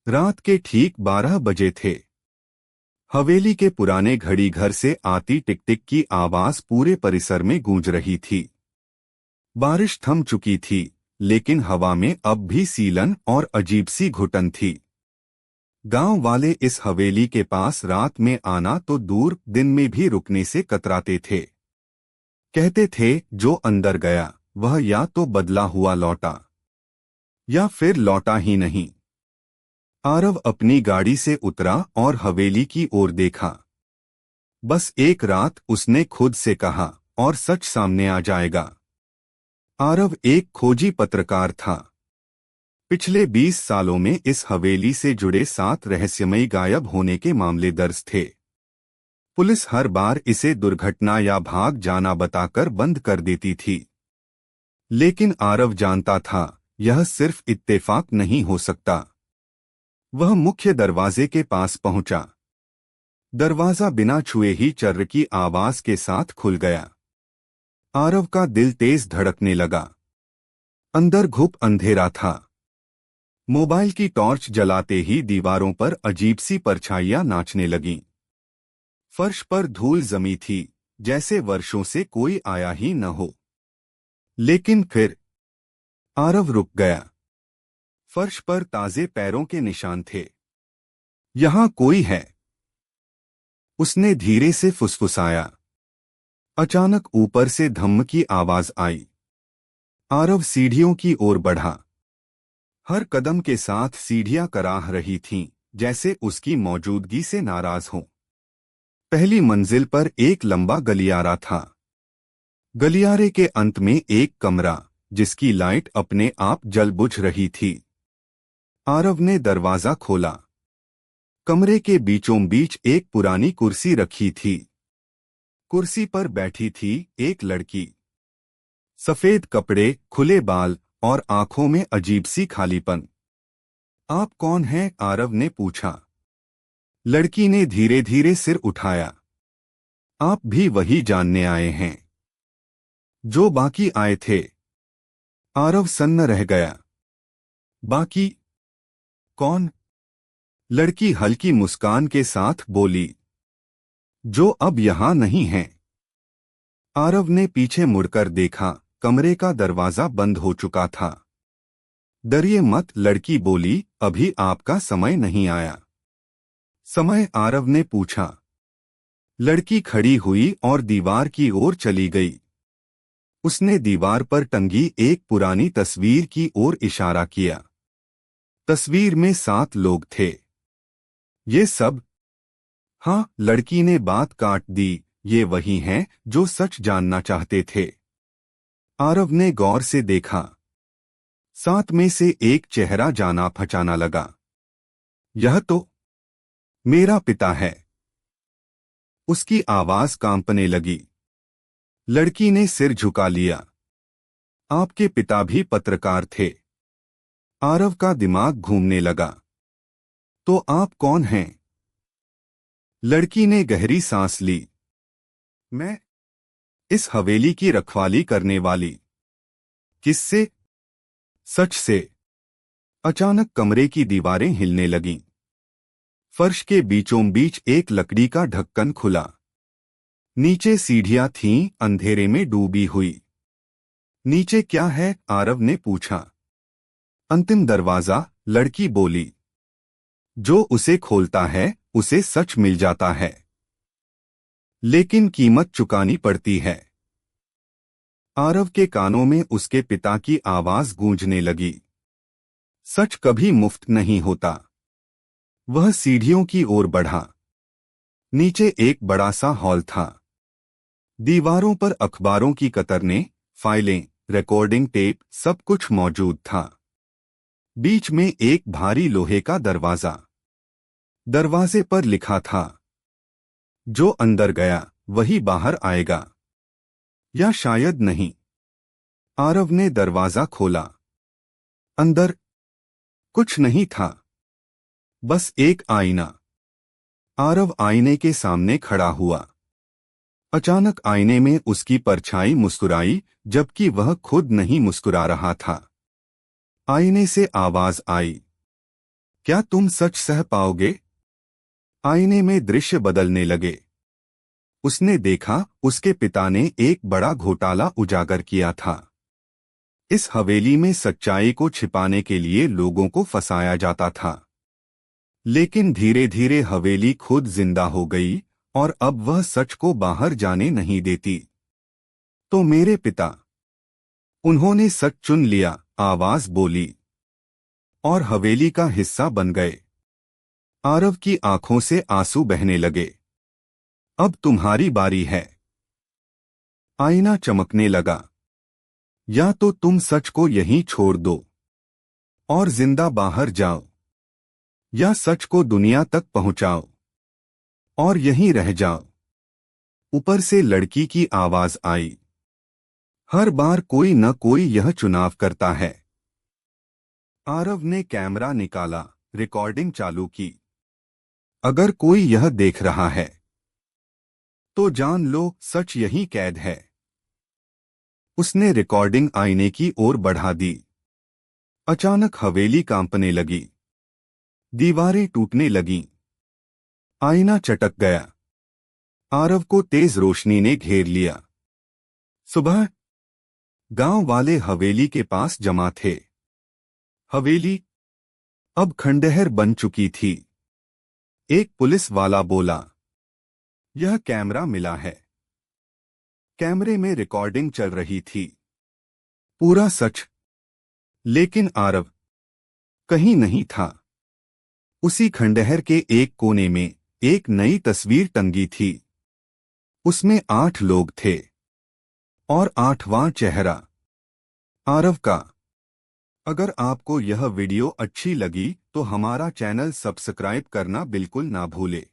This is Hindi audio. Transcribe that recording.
रात के ठीक 12 बजे थे। हवेली के पुराने घड़ी घर से आती टिक टिक की आवाज पूरे परिसर में गूंज रही थी। बारिश थम चुकी थी, लेकिन हवा में अब भी सीलन और अजीब सी घुटन थी। गांव वाले इस हवेली के पास रात में आना तो दूर, दिन में भी रुकने से कतराते थे। कहते थे जो अंदर गया वह या तो बदला हुआ लौटा या फिर लौटा ही नहीं। आरव अपनी गाड़ी से उतरा और हवेली की ओर देखा। बस एक रात, उसने खुद से कहा, और सच सामने आ जाएगा। आरव एक खोजी पत्रकार था। पिछले 20 सालों में इस हवेली से जुड़े 7 रहस्यमयी गायब होने के मामले दर्ज थे। पुलिस हर बार इसे दुर्घटना या भाग जाना बताकर बंद कर देती थी, लेकिन आरव जानता था यह सिर्फ इत्तेफाक नहीं हो सकता। वह मुख्य दरवाजे के पास पहुंचा। दरवाजा बिना छुए ही चर्र की आवाज के साथ खुल गया। आरव का दिल तेज धड़कने लगा। अंदर घुप अंधेरा था। मोबाइल की टॉर्च जलाते ही दीवारों पर अजीब सी परछाइयां नाचने लगीं। फर्श पर धूल जमी थी, जैसे वर्षों से कोई आया ही न हो। लेकिन फिर आरव रुक गया। फर्श पर ताजे पैरों के निशान थे। यहां कोई है, उसने धीरे से फुसफुसाया। अचानक ऊपर से धम्म की आवाज आई। आरव सीढ़ियों की ओर बढ़ा। हर कदम के साथ सीढ़ियां कराह रही थीं, जैसे उसकी मौजूदगी से नाराज हों। पहली मंजिल पर एक लंबा गलियारा था। गलियारे के अंत में एक कमरा, जिसकी लाइट अपने आप जल बुझ रही थी। आरव ने दरवाजा खोला। कमरे के बीचों बीच एक पुरानी कुर्सी रखी थी। कुर्सी पर बैठी थी एक लड़की। सफेद कपड़े, खुले बाल और आंखों में अजीब सी खालीपन। आप कौन हैं? आरव ने पूछा। लड़की ने धीरे धीरे सिर उठाया। आप भी वही जानने आए हैं जो बाकी आए थे। आरव सन्न रह गया। बाकी कौन? लड़की हल्की मुस्कान के साथ बोली, जो अब यहां नहीं है। आरव ने पीछे मुड़कर देखा। कमरे का दरवाजा बंद हो चुका था। डरिए मत, लड़की बोली, अभी आपका समय नहीं आया। समय? आरव ने पूछा। लड़की खड़ी हुई और दीवार की ओर चली गई। उसने दीवार पर टंगी एक पुरानी तस्वीर की ओर इशारा किया। तस्वीर में 7 लोग थे। ये सब? हाँ, लड़की ने बात काट दी, ये वही हैं जो सच जानना चाहते थे। आरव ने गौर से देखा। 7 में से एक चेहरा जाना पहचाना लगा। यह तो मेरा पिता है। उसकी आवाज कांपने लगी। लड़की ने सिर झुका लिया। आपके पिता भी पत्रकार थे? आरव का दिमाग घूमने लगा। तो आप कौन हैं? लड़की ने गहरी सांस ली। मैं इस हवेली की रखवाली करने वाली। किससे? सच से। अचानक कमरे की दीवारें हिलने लगीं। फर्श के बीचों बीच एक लकड़ी का ढक्कन खुला। नीचे सीढ़ियां थीं, अंधेरे में डूबी हुई। नीचे क्या है? आरव ने पूछा। अंतिम दरवाजा, लड़की बोली। जो उसे खोलता है उसे सच मिल जाता है, लेकिन कीमत चुकानी पड़ती है। आरव के कानों में उसके पिता की आवाज गूंजने लगी। सच कभी मुफ्त नहीं होता। वह सीढ़ियों की ओर बढ़ा। नीचे एक बड़ा सा हॉल था। दीवारों पर अखबारों की कतरनें, फाइलें, रिकॉर्डिंग टेप, सब कुछ मौजूद था। बीच में एक भारी लोहे का दरवाजा। दरवाजे पर लिखा था, जो अंदर गया वही बाहर आएगा। या शायद नहीं। आरव ने दरवाजा खोला। अंदर कुछ नहीं था, बस एक आईना। आरव आईने के सामने खड़ा हुआ। अचानक आईने में उसकी परछाई मुस्कुराई, जबकि वह खुद नहीं मुस्कुरा रहा था। आईने से आवाज आई, क्या तुम सच सह पाओगे? आईने में दृश्य बदलने लगे। उसने देखा उसके पिता ने एक बड़ा घोटाला उजागर किया था। इस हवेली में सच्चाई को छिपाने के लिए लोगों को फंसाया जाता था। लेकिन धीरे धीरे हवेली खुद जिंदा हो गई और अब वह सच को बाहर जाने नहीं देती। तो मेरे पिता, उन्होंने सच चुन लिया, आवाज बोली, और हवेली का हिस्सा बन गए। आरव की आंखों से आंसू बहने लगे। अब तुम्हारी बारी है। आईना चमकने लगा। या तो तुम सच को यहीं छोड़ दो और जिंदा बाहर जाओ, या सच को दुनिया तक पहुंचाओ और यहीं रह जाओ। ऊपर से लड़की की आवाज आई, हर बार कोई न कोई यह चुनाव करता है। आरव ने कैमरा निकाला, रिकॉर्डिंग चालू की। अगर कोई यह देख रहा है तो जान लो सच यहीं कैद है। उसने रिकॉर्डिंग आईने की ओर बढ़ा दी। अचानक हवेली कांपने लगी। दीवारें टूटने लगीं। आईना चटक गया। आरव को तेज रोशनी ने घेर लिया। सुबह गांव वाले हवेली के पास जमा थे। हवेली अब खंडहर बन चुकी थी। एक पुलिस वाला बोला, यह कैमरा मिला है। कैमरे में रिकॉर्डिंग चल रही थी। पूरा सच। लेकिन आरव कहीं नहीं था। उसी खंडहर के एक कोने में एक नई तस्वीर टंगी थी। उसमें 8 लोग थे और 8वां चेहरा आरव का। अगर आपको यह वीडियो अच्छी लगी तो हमारा चैनल सब्सक्राइब करना बिल्कुल ना भूले।